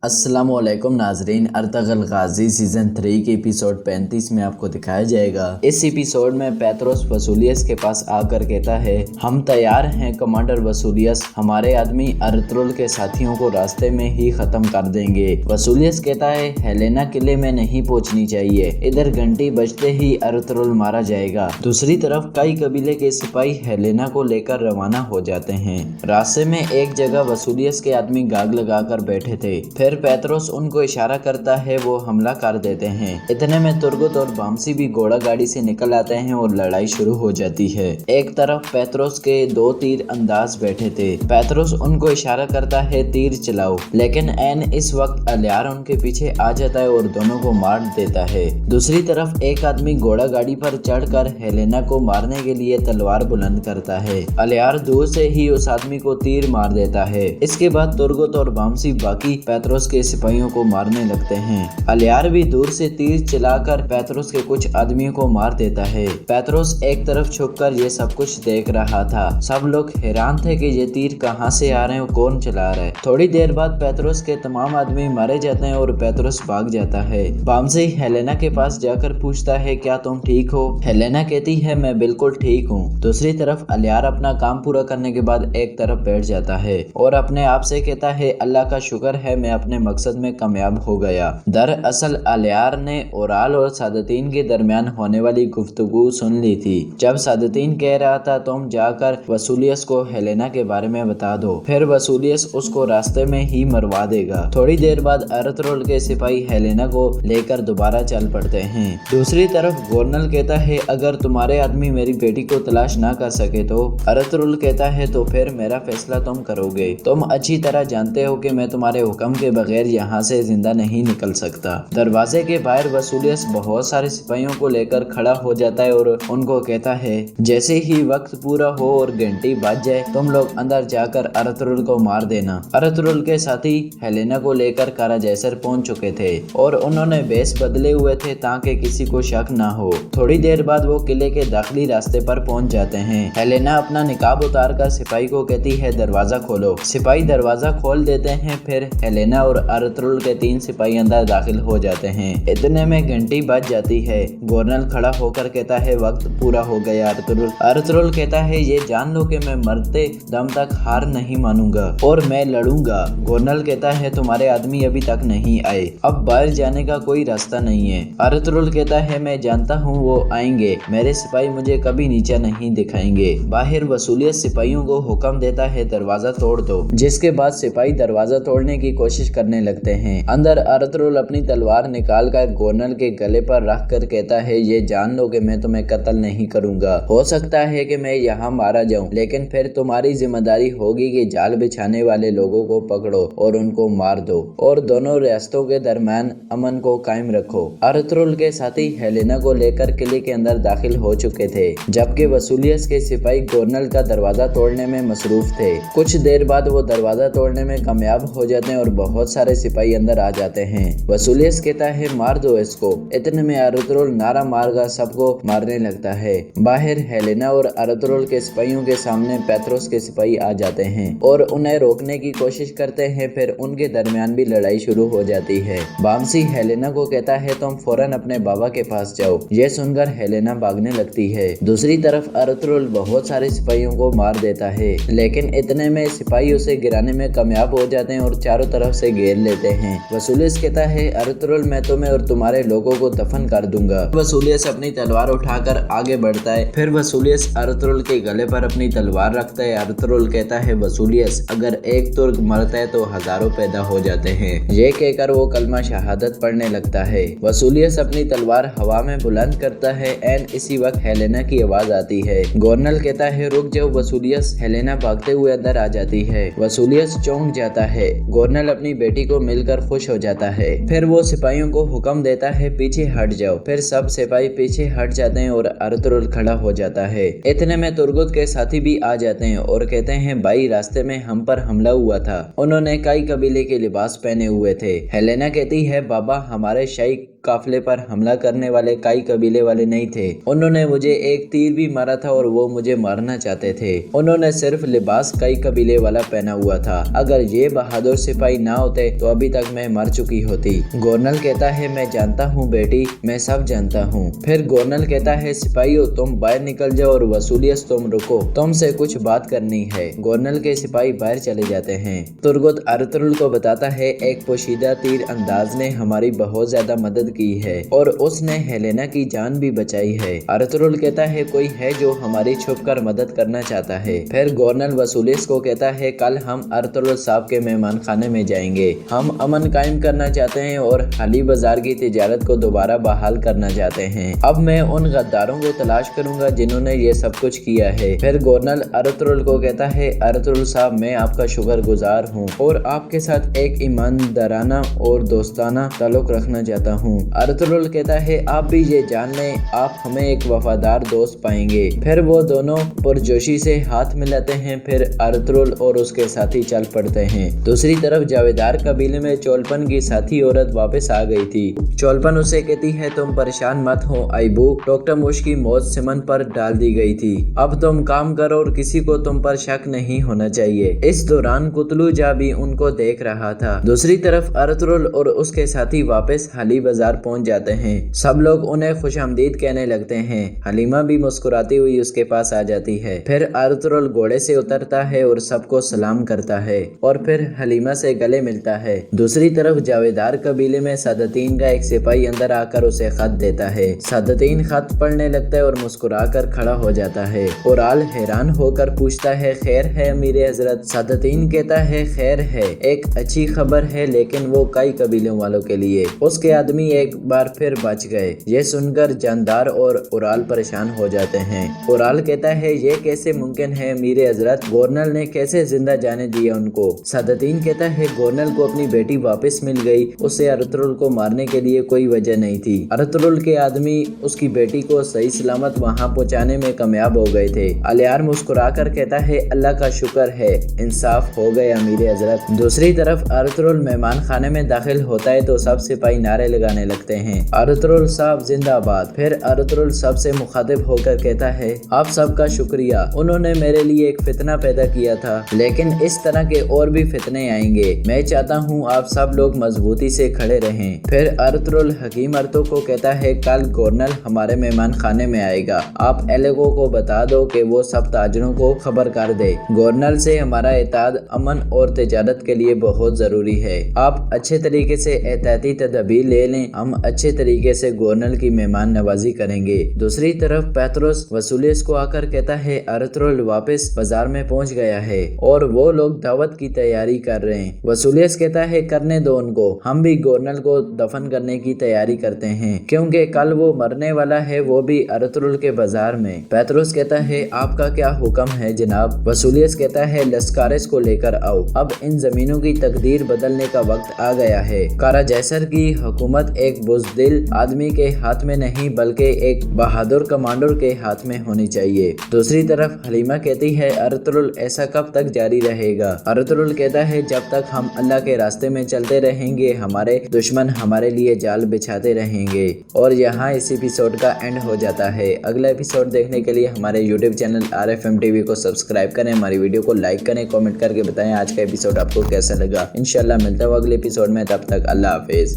अस्सलाम वालेकुम नाजरीन। अर्तगल गाजी सीजन 3 के एपिसोड 35 में आपको दिखाया जाएगा। इस एपिसोड में पेत्रोस वसूलियस के पास आकर कहता है, हम तैयार हैं कमांडर वसूलियस, हमारे आदमी अर्तुगरुल के साथियों को रास्ते में ही खत्म कर देंगे। वसूलियस कहता है, हेलेना किले में नहीं पहुंचनी चाहिए, इधर घंटी बजते ही अर्तुगरुल मारा जाएगा। दूसरी तरफ कई कबीले के सिपाही हेलेना को लेकर रवाना हो जाते हैं। रास्ते में एक जगह वसूलियस के आदमी गाग लगाकर बैठे थे। फिर पेत्रोस उनको इशारा करता है, वो हमला कर देते हैं। इतने में तुर्गुत और बामसी भी घोड़ा गाड़ी से निकल आते हैं और लड़ाई शुरू हो जाती है। एक तरफ पेत्रोस के 2 तीर अंदाज बैठे थे। पेत्रोस उनको इशारा करता है, तीर चलाओ, लेकिन एन इस वक्त अलियार उनके पीछे आ जाता है और दोनों को मार देता है। दूसरी तरफ एक आदमी घोड़ा गाड़ी पर चढ़कर हेलेना को मारने के लिए तलवार बुलंद करता है। अलियार दूर से ही उस आदमी को तीर मार देता है। इसके बाद तुर्गुत और बामसी बाकी पेत्रोस के सिपाहियों को मारने लगते हैं। अलियार भी दूर से तीर चलाकर पेत्रोस के कुछ आदमियों को मार देता है। पेत्रोस एक तरफ छुपकर ये सब कुछ देख रहा था। सब लोग हैरान थे कि ये तीर कहां से आ रहे हैं, कौन चला रहा है। थोड़ी देर बाद पेत्रोस के तमाम आदमी मारे जाते हैं और पेत्रोस भाग जाता है। बामसी हेलेना के पास जाकर पूछता है, क्या तुम ठीक हो? हेलेना कहती है, मैं बिल्कुल ठीक हूँ। दूसरी तरफ अलियार अपना काम पूरा करने के बाद एक तरफ बैठ जाता है और अपने आप से कहता है, अल्लाह का शुक्र है मैं अपने मकसद में कामयाब हो गया। दरअसल अलियार ने ओराल और सादतीन के दरमियान होने वाली गुफ्तगू सुन ली थी। जब सादतीन कह रहा था, तुम जाकर वसूलियस को हेलेना के बारे में बता दो, फिर वसूलियस उसको रास्ते में ही मरवा देगा। थोड़ी देर बाद अर्तुगरुल के सिपाही हेलेना को लेकर दोबारा चल पड़ते हैं। दूसरी तरफ गोर्नल कहता है, अगर तुम्हारे आदमी मेरी बेटी को तलाश ना कर सके तो? अर्तुगरुल कहता है, तो फिर मेरा फैसला तुम करोगे। तुम अच्छी तरह जानते हो कि मैं तुम्हारे हुक्म के बगैर यहाँ से जिंदा नहीं निकल सकता। दरवाजे के बाहर वसूलियस बहुत सारे सिपाहियों को लेकर खड़ा हो जाता है और उनको कहता है, जैसे ही वक्त पूरा हो और घंटी बज जाए, तुम लोग अंदर जाकर अर्तुगरुल को मार देना। अर्तुगरुल के साथी हेलेना को लेकर काराजैसर पहुंच चुके थे और उन्होंने भेष बदले हुए थे ताकि किसी को शक ना हो। थोड़ी देर बाद वो किले के दाखिली रास्ते पर पहुंच जाते हैं। हेलेना अपना निकाब उतार कर सिपाही को कहती है, दरवाजा खोलो। सिपाही दरवाजा खोल देते हैं। फिर हेलेना और अर्तुगरुल के 3 सिपाही अंदर दाखिल हो जाते हैं। इतने में घंटी बज जाती है। गोर्नल खड़ा होकर कहता है, वक्त पूरा हो गया अर्तुगरुल। अर्तुगरुल कहता है, ये जान लो कि मैं मरते दम तक हार नहीं मानूंगा और मैं लड़ूंगा। गोर्नल कहता है, तुम्हारे आदमी अभी तक नहीं आए, अब बाहर जाने का कोई रास्ता नहीं है। अर्तुगरुल कहता है, मैं जानता हूँ वो आएंगे, मेरे सिपाही मुझे कभी नीचा नहीं दिखाएंगे। बाहर वसूलियस सिपाहियों को हुक्म देता है, दरवाजा तोड़ दो, जिसके बाद सिपाही दरवाजा तोड़ने की कोशिश करने लगते हैं। अंदर अर्तुगरुल अपनी तलवार निकालकर गोर्नल के गले पर रख कर कहता है, ये जान लो कि मैं तुम्हें कत्ल नहीं करूंगा। हो सकता है कि मैं यहाँ मारा जाऊं, लेकिन फिर तुम्हारी जिम्मेदारी होगी कि जाल बिछाने वाले लोगों को पकड़ो और उनको मार दो और दोनों रियासतों के दरमियान अमन को कायम रखो। अर्तुगरुल के साथी हेलेना को लेकर किले के अंदर दाखिल हो चुके थे, जबकि वसूलियस के सिपाही गोर्नल का दरवाजा तोड़ने में मसरूफ थे। कुछ देर बाद वो दरवाजा तोड़ने में कामयाब हो जाते हैं और बहुत सारे सिपाही अंदर आ जाते हैं। वसूलियस कहता है, मार दो इसको। इतने में अर्तुगरुल नारा मारकर सबको मारने लगता है। बाहर हेलेना और अर्तुगरुल के सिपाहियों के सामने पेत्रोस के सिपाही आ जाते हैं और उन्हें रोकने की कोशिश करते हैं। फिर उनके दरमियान भी लड़ाई शुरू हो जाती है। बामसी हेलेना को कहता है, तुम फौरन अपने बाबा के पास जाओ। ये सुनकर हेलेना भागने लगती है। दूसरी तरफ अर्तुगरुल बहुत सारे सिपाहियों को मार देता है, लेकिन इतने में सिपाही उसे गिराने में कामयाब हो जाते हैं और चारों तरफ से घेर लेते हैं। वसूलियस कहता है, अर्तुगरुल मैं तुम्हें और तुम्हारे लोगों को दफन कर दूंगा। वसूलियस अपनी तलवार उठाकर आगे बढ़ता है। फिर वसूलियस अर्तुगरुल के गले पर अपनी तलवार रखता है। अर्तुगरुल कहता है, वसूलियस अगर एक तुर्क मरता है तो हजारों पैदा हो जाते हैं। ये कहकर वो कलमा शहादत पढ़ने लगता है। वसूलियस अपनी तलवार हवा में बुलंद करता है। एन इसी वक्त हेलेना की आवाज आती है। गोर्नल कहता है, रुक जाओ वसूलियस। हेलेना भागते हुए अंदर आ जाती है। वसूलियस चौंक जाता है। गोर्नल अपनी बेटी को मिलकर खुश हो जाता है। फिर वो सिपाहियों को हुक्म देता है, पीछे हट जाओ। फिर सब सिपाही पीछे हट जाते हैं और अर्तुगरुल खड़ा हो जाता है। इतने में तुर्गुत के साथी भी आ जाते हैं और कहते हैं, भाई रास्ते में हम पर हमला हुआ था। उन्होंने कई कबीले के लिबास पहने हुए थे। हेलेना कहती है, बाबा हमारे शाही काफिले पर हमला करने वाले काई कबीले वाले नहीं थे। उन्होंने मुझे एक तीर भी मारा था और वो मुझे मारना चाहते थे। उन्होंने सिर्फ लिबास काई कबीले वाला पहना हुआ था। अगर ये बहादुर सिपाही ना होते तो अभी तक मैं मर चुकी होती। गवर्नर कहता है मैं जानता हूँ बेटी, मैं सब जानता हूँ। फिर गवर्नर कहता है सिपाहियों तुम बाहर निकल जाओ और वसूलियत तुम रुको, तुमसे कुछ बात करनी है। गवर्नर के सिपाही बाहर चले जाते हैं। तुर्गुत अर्तुगरुल को बताता है एक पोशीदा तीर अंदाज ने हमारी बहुत ज्यादा मदद की है और उसने हेलेना की जान भी बचाई है। अर्तुगरुल कहता है कोई है जो हमारी छुपकर मदद करना चाहता है। फिर गवर्नर वसूलियस को कहता है कल हम अर्तुगरुल साहब के मेहमान खाने में जाएंगे। हम अमन कायम करना चाहते हैं और हाली बाजार की तिजारत को दोबारा बहाल करना चाहते हैं। अब मैं उन गद्दारों को तलाश करूंगा जिन्होंने ये सब कुछ किया है। फिर गवर्नर अर्तुगरुल को कहता है अर्तुगरुल साहब मैं आपका शुक्रगुजार हूँ और आपके साथ एक ईमानदाराना और दोस्ताना ताल्लुक रखना चाहता हूँ। अर्तुगरुल कहता है आप भी ये जान लें आप हमें एक वफादार दोस्त पाएंगे। फिर वो दोनों पुरजोशी से हाथ मिलाते हैं। फिर अर्तुगरुल और उसके साथी चल पड़ते हैं। दूसरी तरफ जावेदार कबीले में चोलपन की साथी औरत वापस आ गई थी। चोलपन उसे कहती है तुम परेशान मत हो आइबू, डॉक्टर मुश की मौत सिमन पर डाल दी गई थी। अब तुम काम करो और किसी को तुम पर शक नहीं होना चाहिए। इस दौरान कुतलूजा भी उनको देख रहा था। दूसरी तरफ अर्तुगरुल और उसके साथी वापस हाली बाजार पहुंच जाते हैं। सब लोग उन्हें खुशामदीद कहने लगते हैं। हलीमा भी मुस्कुराती हुई उसके पास आ जाती है। फिर अर्तुगरुल घोड़े से उतरता है और सबको सलाम करता है और फिर हलीमा से गले मिलता है। दूसरी तरफ जावेदार कबीले में सादतीन का एक सिपाही अंदर आकर उसे खत देता है। सादतीन खत पढ़ने लगता है और मुस्कुरा कर खड़ा हो जाता है। ओराल हैरान होकर पूछता है खैर है अमीर हजरत। सादतीन कहता है खैर है, एक अच्छी खबर है लेकिन वो कई कबीलों वालों के लिए। उसके आदमी एक बार फिर बच गए। ये सुनकर जानदार और ओराल परेशान हो जाते हैं। ओराल कहता है ये कैसे मुमकिन है अमीर हजरत, गवर्नर ने कैसे जिंदा जाने दिया उनको। सादतीन कहता है गवर्नर को अपनी बेटी वापस मिल गई, उसे अर्तुगरुल को मारने के लिए कोई वजह नहीं थी। अर्तुगरुल के आदमी उसकी बेटी को सही सलामत वहां पहुंचाने में कामयाब हो गए थे। अलियार मुस्कुराकर कहता है अल्लाह का शुक्र है, इंसाफ हो गया अमीर हजरत। दूसरी तरफ अर्तुगरुल मेहमान खाने में दाखिल होता है तो सब सिपाही नारे लगाने लगते हैं अर्तुगरुल साहब जिंदाबाद। फिर अर्तुगरुल सबसे मुखातिब होकर कहता है आप सबका शुक्रिया, उन्होंने मेरे लिए एक फितना पैदा किया था लेकिन इस तरह के और भी फितने आएंगे। मैं चाहता हूँ आप सब लोग मजबूती से खड़े रहें। फिर अर्तुगरुल हकीम अर्तो को कहता है कल गवर्नर हमारे मेहमान खाने में आएगा, आप एलेगो को बता दो कि वो सब ताजरों को खबर कर दे। गवर्नर से हमारा एताद अमन और तिजारत के लिए बहुत जरूरी है। आप अच्छे तरीके से एहतियाती तदबीर ले लें, हम अच्छे तरीके से गवर्नर की मेहमान नवाजी करेंगे। दूसरी तरफ पेत्रोस वसूलियस को आकर कहता है अर्तुगरुल वापस बाजार में पहुंच गया है और वो लोग दावत की तैयारी कर रहे हैं। वसूलियस कहता है करने दो उनको, हम भी गवर्नर को दफन करने की तैयारी करते हैं क्योंकि कल वो मरने वाला है, वो भी अर्तुगरुल के बाजार में। पेत्रोस कहता है आपका क्या हुक्म है जनाब। वसूलियस कहता है लस्कारिस को लेकर आओ, अब इन जमीनों की तकदीर बदलने का वक्त आ गया है। कारा जैसर की हुकूमत एक बुज़दिल आदमी के हाथ में नहीं बल्कि एक बहादुर कमांडर के हाथ में होनी चाहिए। दूसरी तरफ हलीमा कहती है अर्तुगरुल ऐसा कब तक जारी रहेगा। अर्तुगरुल कहता है जब तक हम अल्लाह के रास्ते में चलते रहेंगे हमारे दुश्मन हमारे लिए जाल बिछाते रहेंगे। और यहाँ इस एपिसोड का एंड हो जाता है। अगला एपिसोड देखने के लिए हमारे YouTube चैनल RFM TV को सब्सक्राइब करें, हमारी वीडियो को लाइक करें, कमेंट करके बताएं आज का एपिसोड आपको कैसा लगा। इंशाल्लाह मिलता हूँ अगले एपिसोड में, तब तक अल्लाह हाफिज।